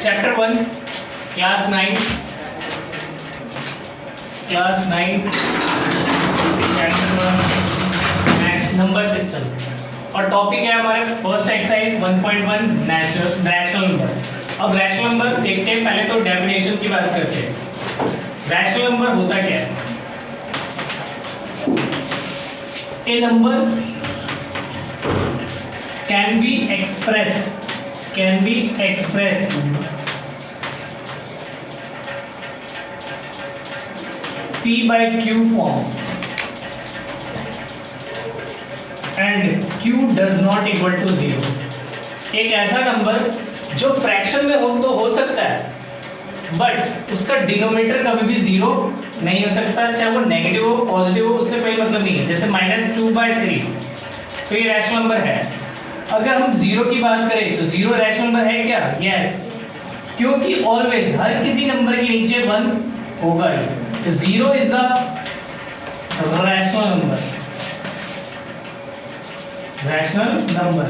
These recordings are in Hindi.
Chapter 1 class 9 chapter 1 number system और टॉपिक है हमारे फर्स्ट एक्सरसाइज 1.1 रैशनल नंबर। अब रैशनल नंबर देखते हैं, पहले तो डेफिनेशन की बात करते हैं। रैशनल नंबर होता क्या है? A number can be expressed P by Q form and Q does not equal to 0। एक ऐसा नंबर जो फ्रैक्शन में हो तो हो सकता है, बट उसका डिनोमिनेटर कभी भी 0 नहीं हो सकता, चाहे वो नेगेटिव हो पॉजिटिव हो, उससे कोई मतलब नहीं है। जैसे -2/3 तो ये रैशनल नंबर है। अगर हम 0 की बात करें तो 0 रैशनल नंबर है क्या? यस, क्योंकि ऑलवेज हर किसी नंबर के नीचे 1 होगा ही, तो 0 इज द रैशनल नंबर।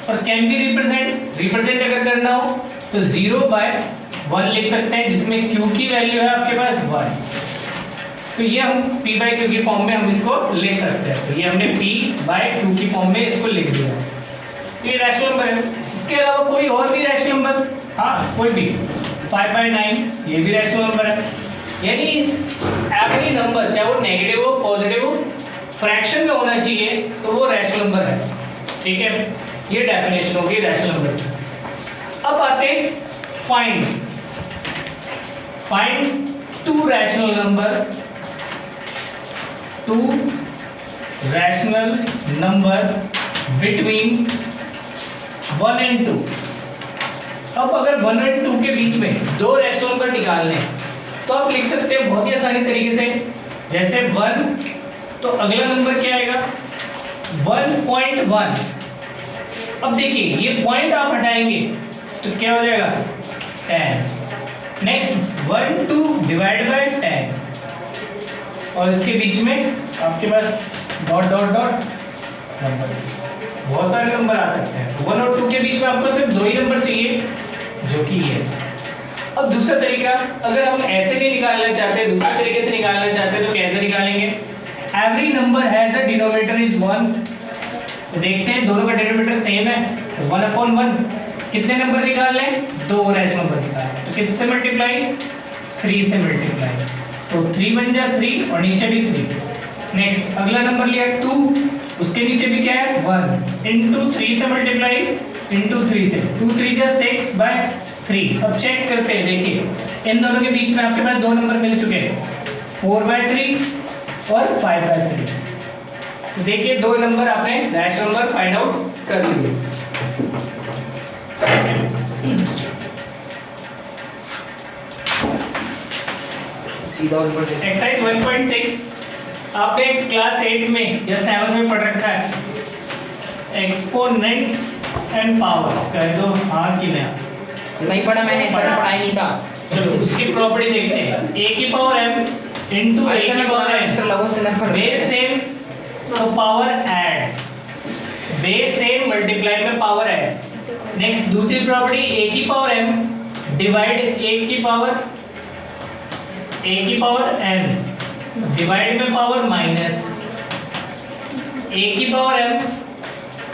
और कैन बी रिप्रेजेंट अगर करना हो तो 0/1 लिख सकते हैं, जिसमें Q की वैल्यू है आपके पास 1। तो ये हम P/Q की फॉर्म में हम इसको लिख सकते हैं। तो ये हमने P/Q की फॉर्म में इसको लिख दिया। ये रैशनल नंबर है। इसके अलावा कोई और भी रैशनल नंबर? हाँ, कोई भी 5/9 ये भी रैशनल नंबर है। यानी एवरी नंबर चाहे वो नेगेटिव हो पॉजिटिव हो, फ्रैक्शन में होना चाहिए तो वो रैशनल नंबर है। ठीक है, ये डेफिनेशन होगी रैशनल नंबर की। अब आते हैं find to rational number between 1 and 2। अब अगर 1 और 2 के बीच में दो रैशनल नंबर निकालने हैं तो आप लिख सकते हैं बहुत ही आसानी तरीके से। जैसे 1 तो अगला नंबर क्या आएगा? 1.1। अब देखिए ये पॉइंट आप हटाएंगे तो क्या हो जाएगा? 10। नेक्स्ट 1 2 डिवाइड बाय 10 और इसके बीच में आपके पास डॉट नंबर, बहुत सारे नंबर आ सकते हैं। 1 और 2 के बीच में आपको सिर्फ 2 ही नंबर चाहिए, जो कि ये। अब दूसरा तरीका, अगर हम ऐसे नहीं निकालना चाहते, दूसरे तरीके से निकालना चाहते तो कैसे निकालेंगे? Every number has a denominator is 1। तो देखते हैं दोनों का डिनोमिनेटर सेम है, तो 1/1। कितने नंबर निकाल लें? 2 रैशनल नंबर निकाल। तो किससे मल्टीप्लाई? 3 से मल्टीप्लाई। तो 3 बन जाए 3 और नीचे भी 3। नेक्स्ट अगला नंबर लिया 2, उसके नीचे भी क्या है? 1 इंटू 3 से मल्टीप्लाई इंटू 3 से 2 3 जा 6/3। अब चेक करते हैं, देखिए इन दोनों के बीच में आपके पास दो नंबर मिल चुके हैं, 4/3 और 5/3। तो देखिए दो नंबर आपने रैशनल नंबर फाइंड आउट कर लिए। एक्सरसाइज 1.6 आपने क्लास 8 में या 7 में पढ़ रखा है, एक्सपोनेंट एंड पावर। कह दो हाँ कि नहीं पढ़ा मैंने, पढ़ा ही नहीं था। चलो उसकी प्रॉपर्टी देखते हैं। a की पावर m इनटू a की पावर n, बेस सेम तो power add, base same multiply में पावर ऐड। नेक्स्ट दूसरी प्रॉपर्टी a की पावर m डिवाइड a की पावर n डिवाइड में पावर माइनस a की पावर m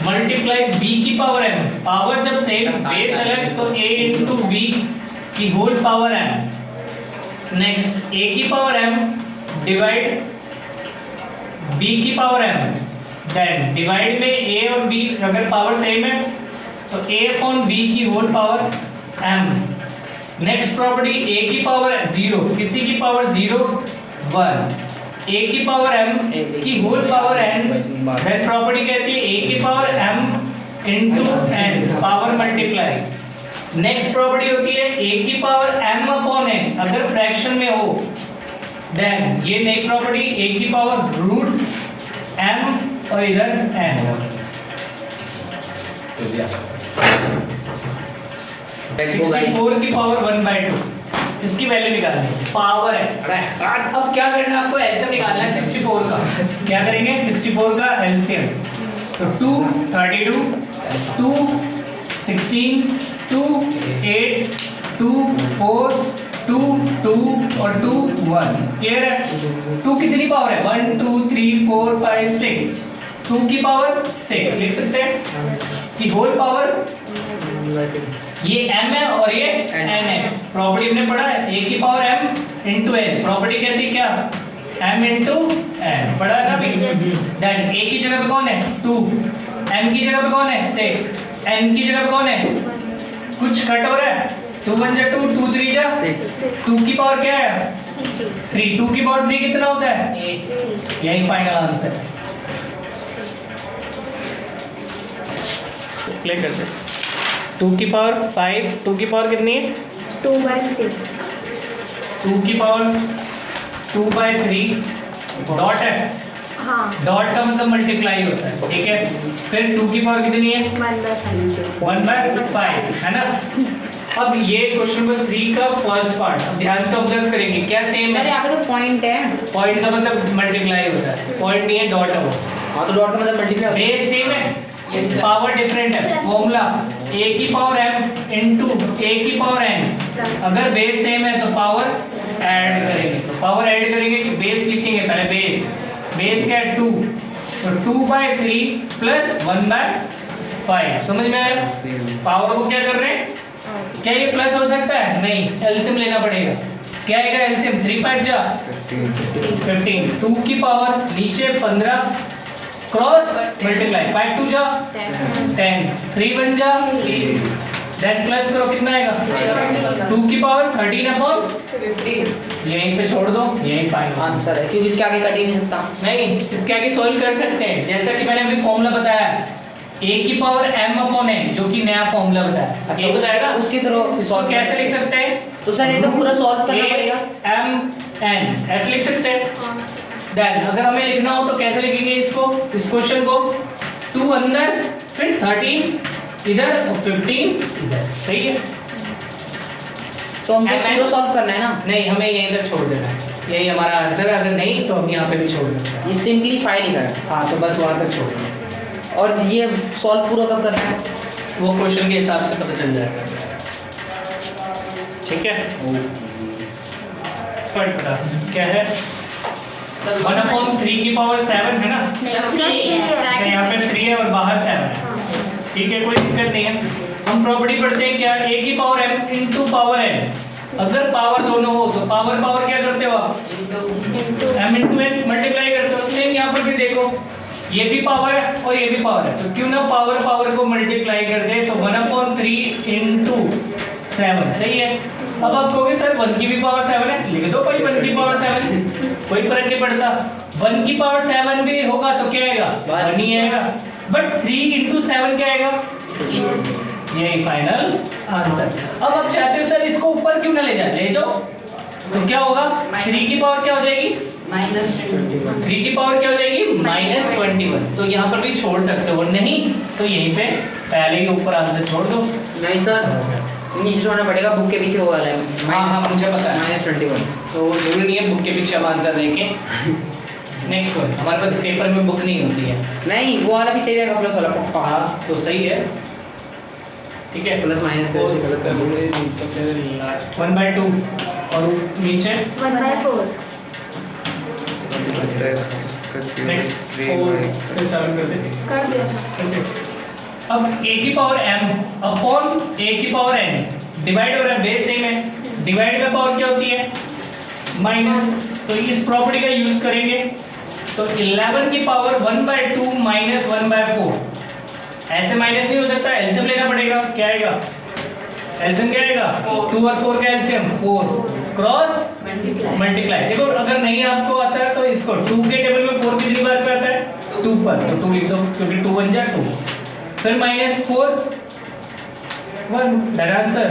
मल्टीप्लाई b की पावर m। पावर जब सेम बेस अलग तो a इंटू b की whole power m। Next a की पावर m डिवाइड b की पावर m, देन डिवाइड में a और b अगर पावर सेम है तो a अपॉन b की whole power m। Next property a की पावर 0, किसी की पावर 0 1, a की पावर m की whole power n। Then property कहती है a की power m into n power multiply. Next property होती है a की पावर m अपॉन n अगर फ्रैक्शन में हो। देन ये नई प्रॉपर्टी a की पावर रूट m और इधर n। 64 की पावर 1/2 इसकी वैल्यू निकालनी है, पावर है। अब क्या करना है आपको? एलसीएम निकालना है 64 का। क्या करेंगे? 64 का एलसीएम तो 2 32 2 16 2 8 2 2 और 2 1 क्लियर है। 2 कितनी पावर है 1 2 3 4 5 6 2 की पावर 6 लिख सकते हैं कि होल पावर ये m है और ये n है। प्रॉपर्टी हमने पढ़ा है a की power m into n property कहती है क्या m इंटू n पढ़ा है ना अभी। देन a की जगह पे कौन है 2 m की जगह पे कौन है 6 n की जगह पे कौन है कुछ कट हो रहा है 2 1 जा 2 2 3 जा 2 की पावर क्या है 3 2 की पावर 3 कितना होता है 8 यही फाइनल आंसर है। क्लियर करते 2 की पावर 5 2 की पावर कितनी है 2/3 2 की पावर 2/3 डॉट है हाँ डॉट का मतलब मल्टीप्लाई होता है ठीक है। फिर 2 की पावर कितनी है 1/5 है ना। अब ये क्वेश्चन नंबर 3 का फर्स्ट पार्ट अब ध्यान से ऑब्जर्व करेंगे क्या सेम सर है। यहाँ पे तो पॉइंट है। पॉइंट का मतलब मल्टीप्लाई होता है पॉइंट नहीं है डॉट है वो। हाँ तो डॉट का मतलब मल्टीप्लाई बेस सेम है Yes, sir. पावर डिफरेंट है फॉर्मूला a की पावर m इंटू a की पावर n। अगर बेस सेम है तो पावर ऐड करेंगे तो पावर ऐड करेंगे कि बेस लिखेंगे पहले बेस क्या है 2 तो 2/3 प्लस 1/5 समझ में आया। पावर को क्या कर रहे हैं क्या ये प्लस हो सकता है नहीं एलसीएम लेना पड़ेगा क्या आएगा एलसीएम 3 5 जा 15 2 की पावर नीचे 15 क्रॉस मल्टीप्लाई 5 2 जा 10 3 1 जा 10 प्लस करो कितना आएगा 2 की पावर 13 अपॉन 15 यहीं पे छोड़ दो यही फाइनल आंसर है क्योंकि इसके आगे कट ही नहीं सकता। नहीं इसके आगे सॉल्व कर सकते हैं जैसा कि मैंने अभी फॉर्मूला बताया a की पावर m अपॉन n जो कि नया फॉर्मूला बताया ये बताएगा उसके थ्रू सॉल्व कैसे लिख सकते हैं तो सर ये तो पूरा सॉल्व करना पड़ेगा m n ऐसे लिख सकते हैं। देन अगर हमें लिखना हो तो कैसे लिखेंगे इसको इस क्वेश्चन को 2 अंदर फिर 13 इधर और 15 इधर सही है। तो हमको पूरा सॉल्व करना है ना। नहीं हमें यहीं तक छोड़ देना है यही हमारा आंसर है अगर नहीं तो हम यहाँ पे भी छोड़ सकते हैं। ये सिंपलीफाई नहीं करना हाँ तो बस वहाँ तक छोड़ देना और ये सॉल्व पूरा कब करना है वो क्वेश्चन के हिसाब से पता चल जाएगा ठीक है। क्या है 1/3 की पावर 7 है ना अच्छा यहाँ पे 3 है और बाहर 7 है ठीक है कोई दिक्कत नहीं है। हम प्रॉपर्टी पढ़ते हैं क्या a की power m into power n अगर पावर दोनों हो तो पावर क्या करते हो आप m इंटू n मल्टीप्लाई करते हो। सेम यहाँ पर भी देखो ये भी पावर है और ये भी पावर है तो क्यों ना पावर को मल्टीप्लाई कर दे तो 1/3 इंटू 7 सही है। अब आप कहोगे सर 1 की भी पावर 7 है लिख दो कोई 1 की पावर 7 कोई फर्क नहीं पड़ता 1 की पावर 7 भी होगा तो क्या आएगा 1 ही आएगा बट 3 इंटू 7 क्या आएगा यही फाइनल आंसर। अब आप चाहते हो सर इसको ऊपर क्यों ना ले जाओ तो क्या होगा 3 की पावर क्या हो जाएगी -3 की पावर क्या हो जाएगी -21 तो यहाँ पर भी छोड़ सकते हो नहीं तो यहीं पे पहले ही ऊपर आंसर छोड़ दो। नहीं सर नीचे छोड़ना पड़ेगा बुक के पीछे वो वाला है। हाँ मुझे पता है -21 तो जरूरी नहीं है बुक के पीछे हम आंसर देंगे। नेक्स्ट वन हमारे पास पेपर में बुक नहीं होती है नहीं वो वाला भी सही रहेगा प्लस वाला पक्का। हाँ तो सही है ठीक है प्लस माइनस तो लास्ट 1/2 और नीचे 1/4 नेक्स्ट 4 से चालू कर देते कर दिया अब a की पावर m अपॉन a की पावर n डिवाइड हो रहा है बेस सेम है डिवाइड का पावर क्या होती है माइनस तो इस प्रॉपर्टी का यूज करेंगे तो 11 की पावर 1/2 माइनस 1/4 ऐसे माइनस नहीं हो सकता एलसीएम लेना पड़ेगा क्या आएगा एलसीएम क्या आएगा 2 और 4 का एलसीएम 4 क्रॉस मल्टीप्लाई देखो अगर नहीं आपको आता है तो इसको 2 के टेबल में 4 कितनी बार पे आता है 2 पर तो 2 लिख दो क्योंकि 2 1 जा 2 फिर -4 1 दैट आंसर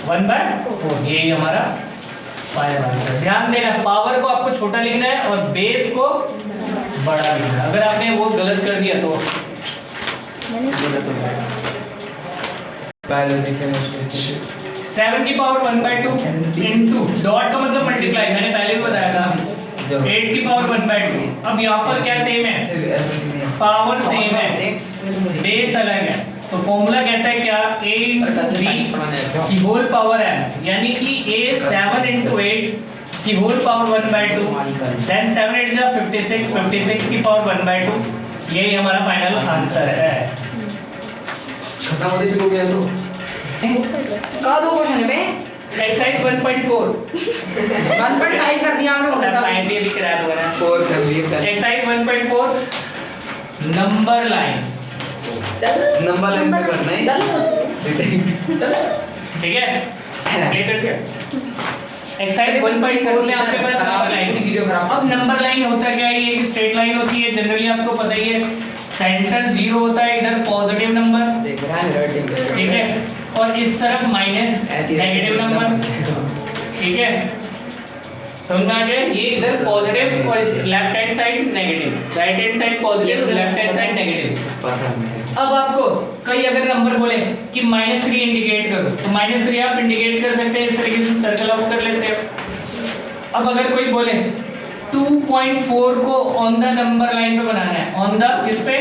1/4 ये हमारा फाइनल आंसर। ध्यान देना पावर को आपको छोटा लिखना है और बेस को बड़ा लिखना है अगर आपने वो गलत कर दिया तो गलत हो जाएगा। 7 की पावर 1/2 इंटू डॉट का मतलब मल्टीप्लाई मैंने पहले भी बताया था 8 की पावर 1/2 अब यहाँ पर क्या सेम है पावर सेम है बेस अलग है तो फॉर्मूला कहता है क्या, a into b की होल पावर m, यानी कि a 7 into 8 की होल पावर 1/2, देन 7 8 जा 56, 56 की पावर 1/2, यही हमारा फाइनल आंसर है। खत्म होने शुरू हो गया तो का दो क्वेश्चन पे एक्सरसाइज 1.4 1.5 कर दिया आपने मतलब खत्म। फाइनली अभी करा दो ना। 4 कर लिए एक्सरसाइज 1.4 नंबर लाइन, चल नंबर लाइन में करना है चल चल ठीक है, प्ले करके एक्सरसाइज 1.4 में आपके पास नंबर लाइन, वीडियो खराब। अब नंबर लाइन होता क्या है, ये एक स्ट्रेट लाइन होती है, जनरली आपको पता ही है, सेंटर 0 होता है, इधर पॉजिटिव नंबर, देख रहा है राइटिंग ठीक है, और इस तरफ माइनस नेगेटिव नंबर, ठीक है, समझ में आ गया, ये इधर पॉजिटिव और इस left hand side negative, right hand side positive, left hand side negative. पता नहीं अब आपको कई अगर नंबर बोले कि -3 इंडिकेट करो, तो -3 आप इंडिकेट कर सकते हैं, इस तरीके से सर्कल आउट कर लेते हो। अब अगर कोई बोले 2.4 को ऑन द नंबर लाइन पे बनाना है, ऑन द किस पे,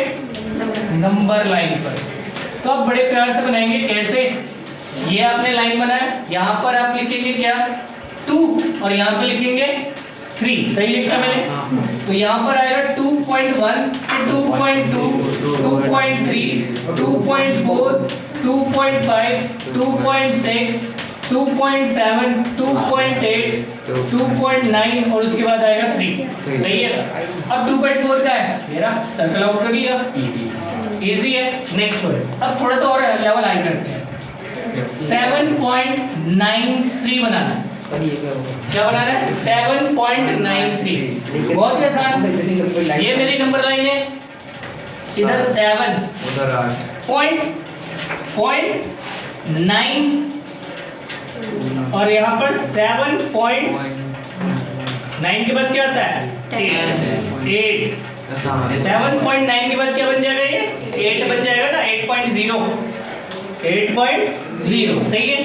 नंबर लाइन पर, तो आप बड़े प्यार से बनाएंगे, कैसे, ये आपने लाइन बनाया, यहाँ पर आप लिखेंगे क्या 2 और यहाँ पर लिखेंगे 3, सही लिखा मैंने, तो यहाँ पर आएगा 2.1, 2.2, 2.3, 2.4, 2.5, 2.6, 2.7, 2.8, 2.9 और उसके बाद आएगा 3, सही है। अब 2.4 का है मेरा, सर्कल आउट कर लिया, इजी है। नेक्स्ट वर्ड, अब थोड़ा सा और लेवल हाई करते हैं, 7.93 बनाना है, क्या बनाना है 7.93, बहुत ही आसान, ये मेरी नंबर लाइन है, इधर 7 उधर 8 पॉइंट 9 और यहाँ पर 7.9 के बाद क्या आता है 8, 7.9 के बाद क्या बन जाएगा, ये 8 बन जाएगा ना, 8.0, 8.0 सही है।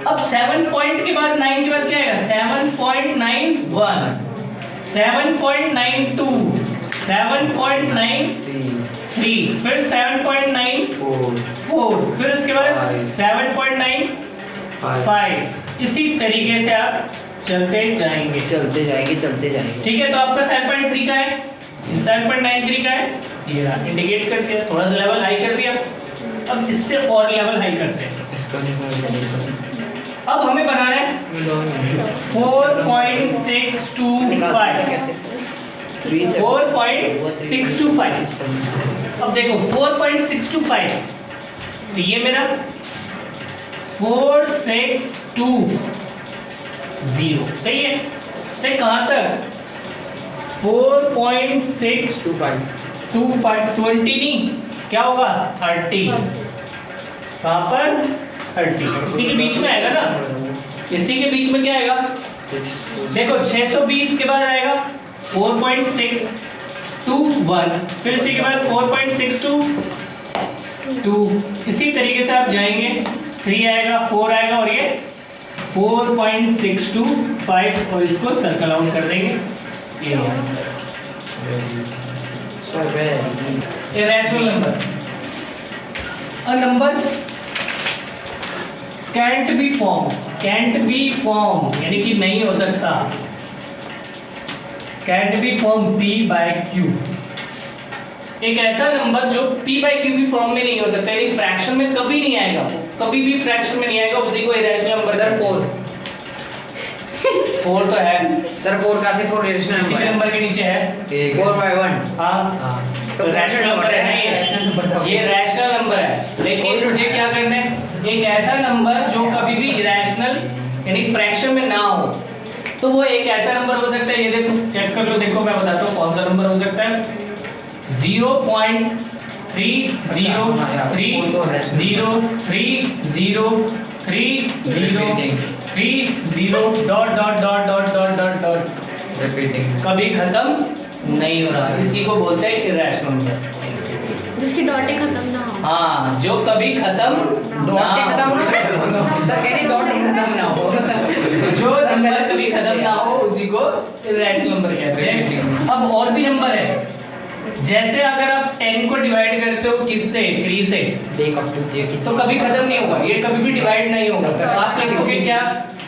अब 7 पॉइंट के बाद 9 के बाद क्या आएगा 7.91, 7.92, 7.93, फिर 7.94, फिर उसके बाद 7.95, इसी तरीके से आप चलते जाएंगे, चलते जाएंगे ठीक है। तो आपका 7.3 का है, 7.93 का है, ये रहा, इंडिकेट करके थोड़ा सा लेवल हाई कर दिया। अब इससे और लेवल हाई करते हैं, अब हमें बनाना है 4.625, अब देखो 4.625, तो ये मेरा 4.620, सही है, से कहाँ तक 4.625, 20 नहीं, क्या होगा 30, कहाँ पर 30, इसी के बीच में आएगा ना, इसी के बीच में क्या आएगा, देखो 620 के बाद आएगा 4.621, फिर इसी के बाद 4.622, इसी तरीके से आप जाएंगे, 3 आएगा, 4 आएगा और ये 4.625 और इसको सर्कल आउट कर देंगे, ये आंसर है। Irrational number, a number can't be form यानी कि नहीं हो सकता, can't be form p by q, एक ऐसा नंबर जो p बाय q भी फॉर्म में नहीं हो सकता, यानी फ्रैक्शन में कभी नहीं आएगा, कभी भी फ्रैक्शन में नहीं आएगा, उसी को इरेशनल नंबर। सर 4 तो है सर 4 का से 4 रेशनल इसी नंबर के नीचे है 4/1, हाँ, तो रैशनल नंबर है ना, ये रैशनल नंबर है, लेकिन मुझे क्या करना है, एक ऐसा नंबर जो कभी भी इरेशनल यानी फ्रैक्शन में ना हो, तो वो एक ऐसा नंबर हो सकता है, ये देखो चेक कर लो, देखो मैं बताता हूँ कौन सा नंबर हो सकता है, 0.3003030330 रिपीटिंग कभी खत्म नहीं हो रहा, इसी को बोलते हैं इरेशनल नंबर, जिसकी डॉटें खत्म ना हो। हाँ, जो कभी खत्म डॉट खत्म ना हो, सर कह रहे डॉट खत्म ना हो, जो नंबर कभी खत्म ना हो उसी को इरेशनल नंबर कहते हैं। अब और भी नंबर है, जैसे अगर आप 10 को डिवाइड करते हो किससे 3 से देख अब तू देख तो कभी खत्म नहीं होगा, ये कभी भी डिवाइड नहीं होगा। तो आप लिखोगे क्या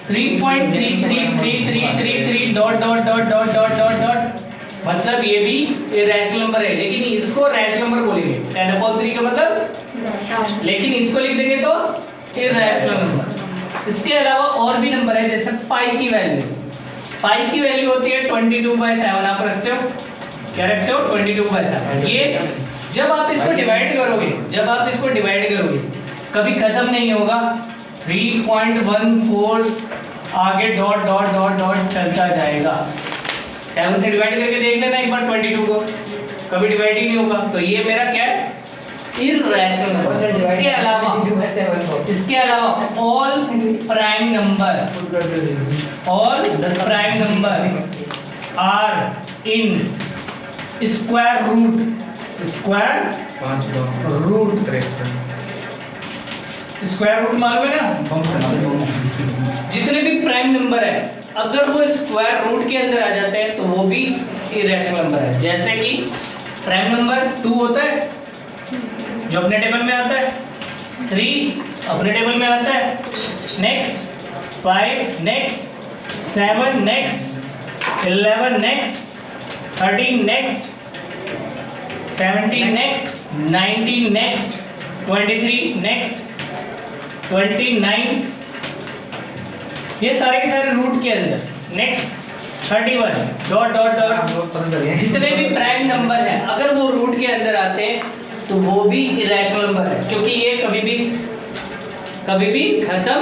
3.333333 dot dot dot dot dot dot dot, मतलब ये भी रैशनल नंबर है, लेकिन इसको रैशनल नंबर बोलेंगे 10/3 का मतलब, लेकिन इसको लिख देंगे तो इरैशनल नंबर। इसके अलावा और भी नंबर है, जैसे पाई की वैल्यू होती है 22/7। आप रखते हो क्या रखते हो 22/7। ये जब आप इसको डिवाइड करोगे कभी खत्म नहीं होगा, 3.14 आगे डॉट डॉट डॉट डॉट चलता जाएगा। 7 से डिवाइड करके देख लेना एक बार 22 को, कभी डिवाइड ही नहीं होगा। तो ये मेरा क्या है इरैशनल नंबर। इसके अलावा all prime number are in square root 5 square root मालूम है ना, जितने भी प्राइम नंबर है अगर वो स्क्वायर रूट के अंदर आ जाते हैं तो वो भी इरैशनल नंबर है। जैसे कि प्राइम नंबर 2 होता है जो अपने टेबल में आता है, 3 अपने टेबल में आता है, next 5 next, 7 next, 11 next, 13 next, 17 next, 19 next, 23 next, 29, ये सारे के सारे रूट के अंदर। नेक्स्ट 31 डॉट डॉट डॉट, जितने भी प्राइम नंबर हैं अगर वो रूट के अंदर आते हैं तो वो भी इरैशनल नंबर है, क्योंकि ये कभी भी खत्म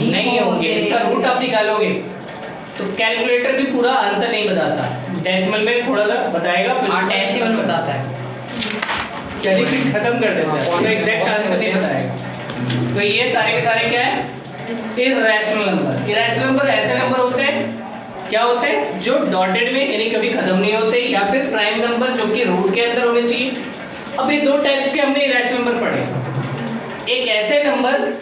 नहीं होंगे। इसका रूट आप निकालोगे तो कैलकुलेटर भी पूरा आंसर नहीं बताता, डेसिमल में थोड़ा सा बताएगा, फिर डेसिमल बताता है, चलिए फिर खत्म कर देते हैं, तो एग्जैक्ट आंसर नहीं बताएगा। तो ये सारे के सारे क्या है इरैशनल नंबर। इरैशनल नंबर ऐसे नंबर होते हैं, क्या होते हैं जो डॉटेड में यानी कभी खत्म नहीं होते, या फिर प्राइम नंबर जो कि रूट के अंदर होने चाहिए। अब ये दो टाइप्स के हमने इरैशनल नंबर पढ़े, एक ऐसे नंबर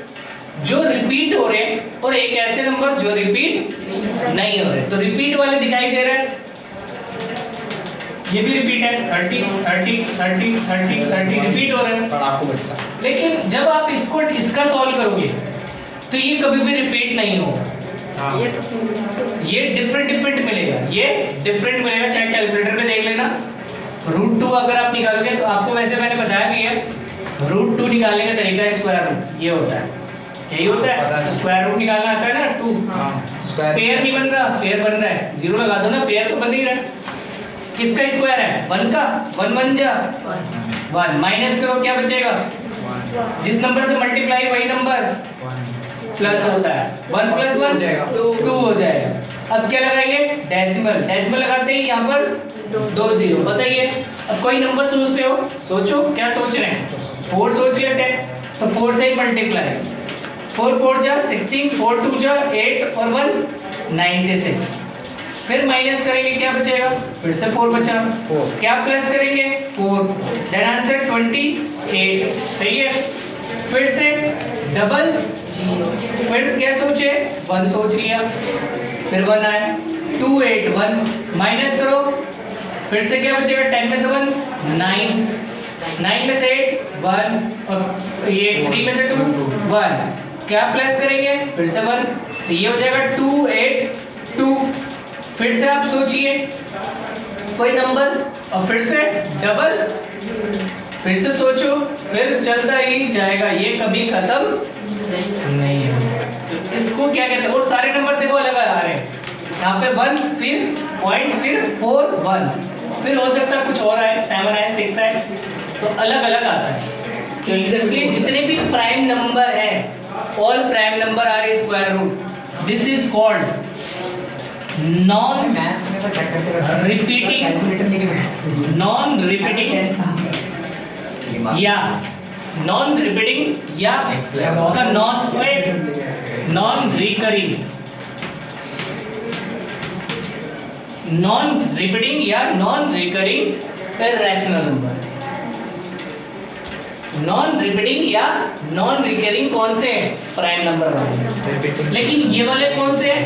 जो रिपीट हो रहे हैं और एक ऐसे नंबर जो रिपीट नहीं हो रहे। तो रिपीट वाले दिखाई दे रहे हैं, ये भी रिपीट है 30 30 30 30 30 रिपीट हो रहे हैं। लेकिन जब आप इसका सॉल्व करोगे तो ये कभी भी रिपीट नहीं होगा, ये डिफरेंट मिलेगा, चाहे कैलकुलेटर पे देख लेना। √2 अगर आप निकालोगे तो आपको वैसे मैंने बताया भी है, √2 निकालने का तरीका स्क्वायर रूट ये होता है, यही होता है, स्क्वायर रूट निकालना आता है ना 2। पेयर नहीं बन रहा, पेयर बन रहा है, 0 लगा दो ना, पेयर तो बन नहीं रहा। किसका स्क्वायर है 1 का, 1 1 जा 1, माइनस करो क्या बचेगा, जिस नंबर से मल्टीप्लाई वही नंबर प्लस होता है, 1 + 1 2 हो जाएगा। अब क्या लगाएंगे डेसिमल लगाते हैं यहाँ पर 2 0। बताइए अब कोई नंबर सोचते हो, सोचो क्या सोच रहे हैं, 4 सोच लेते हैं तो 4 से ही मल्टीप्लाई, 4 4 जा 16, 4 2 जा 8 और 1 96। फिर माइनस करेंगे क्या बचेगा, फिर से 4 बचा, 4 क्या प्लस करेंगे 4, देन आंसर 28। सही है, फिर से डबल, फिर क्या सोचे 1 सोच लिया, फिर 1 आया 2 8 1, माइनस करो फिर से क्या बचेगा, 10 में से 1 9, 9 में से 8 1 और ये 3 में से 2 1, क्या प्लस करेंगे फिर से 1, तो ये हो जाएगा 2 8 2। फिर से आप सोचिए कोई नंबर और फिर से डबल, फिर से सोचो, फिर चलता ही जाएगा, ये कभी खत्म नहीं है। तो इसको क्या कहते हैं, वो सारे नंबर देखो अलग अलग आ रहे हैं, यहाँ पे 1 फिर पॉइंट फिर 4 1, फिर हो सकता है कुछ और आए 7 आए 6 आए, तो अलग अलग आता है। तो इसलिए जितने भी प्राइम नंबर है all prime number are square root, this is called non repeating या उसका non recurring irrational number. Non repeating या नॉन रिकरिंग कौन से प्राइम नंबर वाले, लेकिन ये वाले कौन से हैं,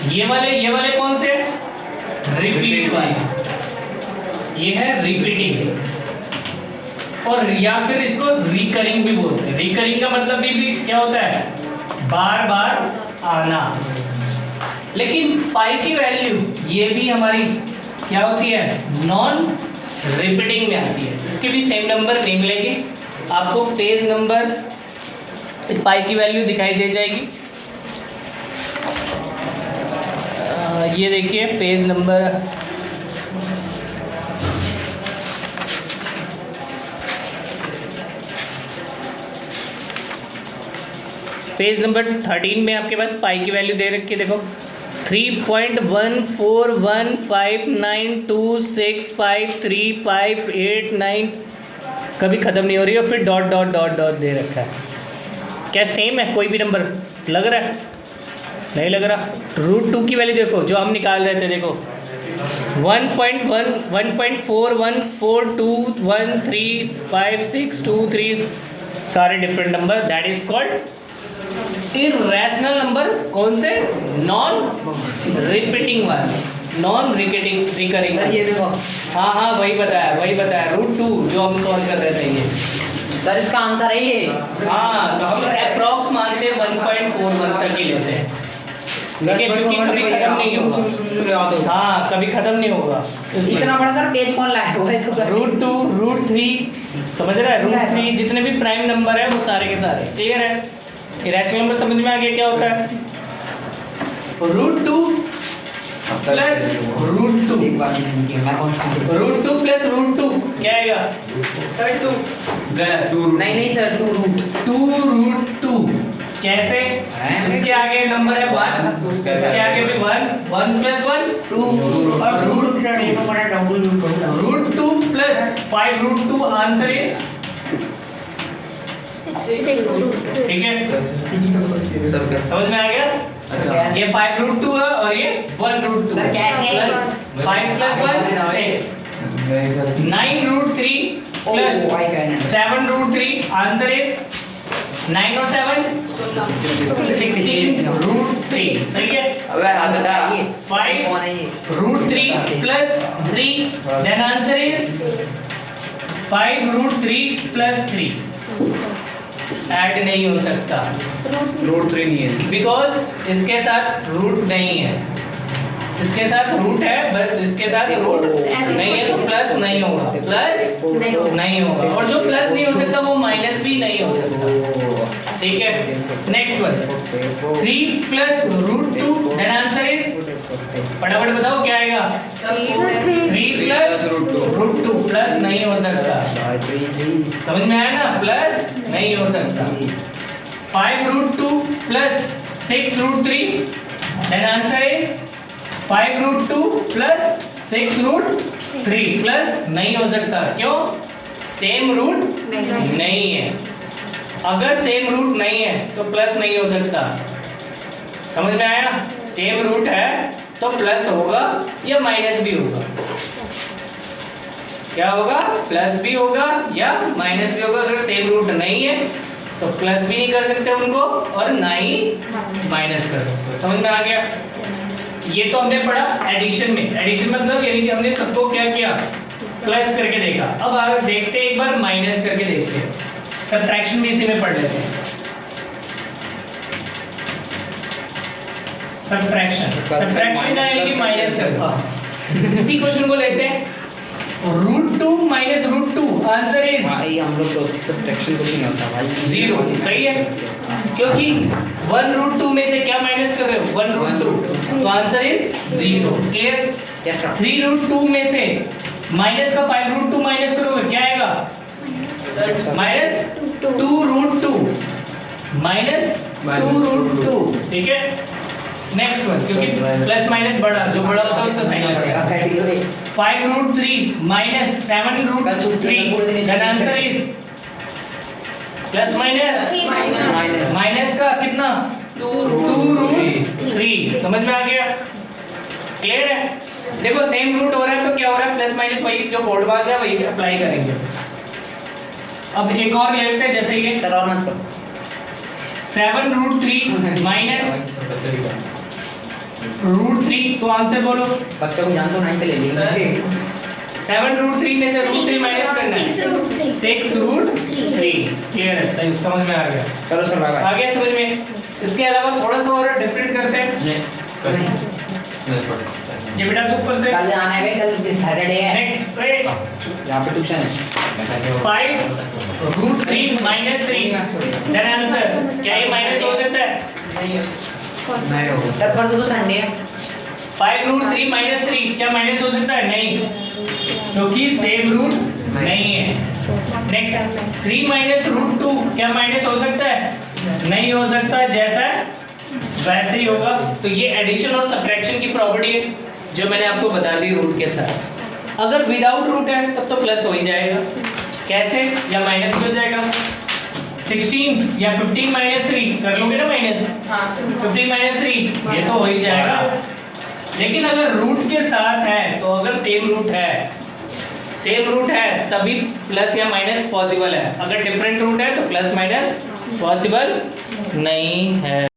ये वाले कौन से रिपीट वाले, ये है रिपीटिंग, और या फिर इसको रिकरिंग भी बोलते हैं। रिकरिंग का मतलब भी क्या होता है, बार बार आना। लेकिन पाई की वैल्यू ये भी हमारी क्या होती है, नॉन रिपीटिंग में आती है। इसके भी सेम नंबर नहीं मिलेंगे आपको, पेज नंबर पाई की वैल्यू दिखाई दे जाएगी। ये देखिए पेज नंबर पेज नंबर 13 में आपके पास पाई की वैल्यू दे रखी है। देखो 3.14159265358 कभी ख़त्म नहीं हो रही, और फिर डॉट डॉट डॉट डॉट दे रखा है। क्या सेम है, कोई भी नंबर लग रहा है, नहीं लग रहा। √2 की वैल्यू देखो जो हम निकाल रहे थे, देखो 1.1 1.4142135623 सारे different number, that is called irrational number. कौन से, नॉन रिपीटिंग वाले, नॉन रिकरिंग। सर ये देखो, हाँ हाँ वही बताया √2 जो हम सॉल्व कर रहे थे ये। सर इसका आंसर है ये। हाँ तो हम अप्रॉक्स मानते 1.41 तक ही लेते हैं, क्योंकि कभी खत्म नहीं होगा। हाँ कभी खत्म नहीं होगा। इतना बड़ा सर पेज कौन लाया हुआ है? √2 √3 समझ रहा है, √3 जितने भी प्राइम नंबर है वो सारे के सारे क्लियर है। इरेशनल नंबर समझ में आ गया क्या होता है, √2 प्लस √2 √2 प्लस √2 क्या आएगा सर, 2 गलत, नहीं सर 2√2 कैसे, इसके आगे नंबर है 1, इसके आगे भी 1 प्लस 1 2 और √2 प्लस 5√2 आंसर इज 6, ठीक है समझ में आ गया। ये 5√2 है और ये 1√2, 5 प्लस 1 6, 9√3 प्लस 7√3 आंसर इज 9 और 7 16√3 सही है। 5√3 plus 3 then answer is 5√3 plus 3 add नहीं हो सकता, √3 नहीं है बिकॉज इसके साथ रूट नहीं है, इसके साथ रूट है बस, इसके साथ रूट नहीं है तो प्लस नहीं होगा, प्लस नहीं होगा, और जो प्लस नहीं हो सकता वो माइनस भी नहीं हो सकता, ठीक है। Next one 3 plus √2 then answer is, फटाफट बताओ क्या आएगा, 3 प्लस √2 प्लस नहीं हो सकता, समझ में आया ना, प्लस नहीं हो सकता। 5√2 plus 6√3 then answer is 5√2 plus 6√3 plus नहीं हो सकता, क्यों, सेम रूट नहीं है। अगर सेम रूट नहीं है तो प्लस नहीं हो सकता, समझ में आया, सेम रूट है तो प्लस होगा या माइनस भी होगा, क्या होगा, प्लस भी होगा या माइनस भी होगा। अगर सेम रूट नहीं है तो प्लस भी नहीं कर सकते उनको और ना ही माइनस कर सकते, समझ में आ गया। ये तो हमने पढ़ा एडिशन में, एडिशन मतलब यानी कि हमने सबको क्या किया, प्लस करके देखा। अब आगे देखते हैं, एक बार माइनस करके देखते हैं, सब्ट्रैक्शन भी इसी में पढ़ लेते हैं। सब्ट्रैक्शन यानी कि माइनस करना, इसी क्वेश्चन को लेते हैं। √2 माइनस √2 आंसर इज, भाई हम लोग तो सब्ट्रैक्शन कुछ नहीं होता भाई, 0 सही है, क्योंकि 1√2 में से क्या माइनस कर रहे हो, 1√2, सो आंसर इज 0, क्लियर। 3√2 में से माइनस का 5√2 माइनस करोगे क्या आएगा, माइनस 2√2 माइनस 2√2, ठीक है। नेक्स्ट वन, क्योंकि प्लस माइनस बड़ा, जो बड़ा होता है उसका साइन लगेगा। 5√3 minus 7√3 then answer is plus minus minus का कितना, 2√3, समझ में आ गया, क्लियर है। देखो सेम रूट हो रहा है तो क्या हो रहा है, प्लस माइनस वही जो बोर्ड पास है वही अप्लाई करेंगे। अब एक और ले लेते हैं, जैसे ये 7√3 माइनस √3, तो आंसर बोलो बच्चों को जान तो नहीं ले लेंगे। 7√3 में से √3 माइनस करना है 6√3 क्लियर है सही समझ में आ गया चलो सर बाय आ गया समझ में इसके अलावा थोड़ा सा और डिफरेंट करते हैं नहीं पढ़ सकता ये बेटा तू ऊपर से कल आना है कल सैटरडे है नेक्स्ट यहाँ पे ट्यूशन है 5√3 माइनस 3 देन आंसर क्या ये माइनस हो सकता है नहीं होगा सर परसों तो संडे है 5√3 माइनस 3 क्या माइनस हो सकता है नहीं क्योंकि सेम रूट नहीं है नेक्स्ट 3 माइनस √2 क्या माइनस हो सकता है नहीं हो सकता जैसा वैसे ही होगा तो ये एडिशन और सब्ट्रैक्शन की प्रॉपर्टी है जो मैंने आपको बता दी रूट के साथ अगर विदाउट रूट है तब तो प्लस हो ही जाएगा कैसे या माइनस भी हो जाएगा 16 या 15 माइनस 3 कर लोगे ना माइनस 15 माइनस 3 ये तो हो ही जाएगा लेकिन अगर रूट के साथ है तो अगर सेम रूट है तभी प्लस या माइनस पॉसिबल है अगर डिफरेंट रूट है तो प्लस माइनस पॉसिबल नहीं है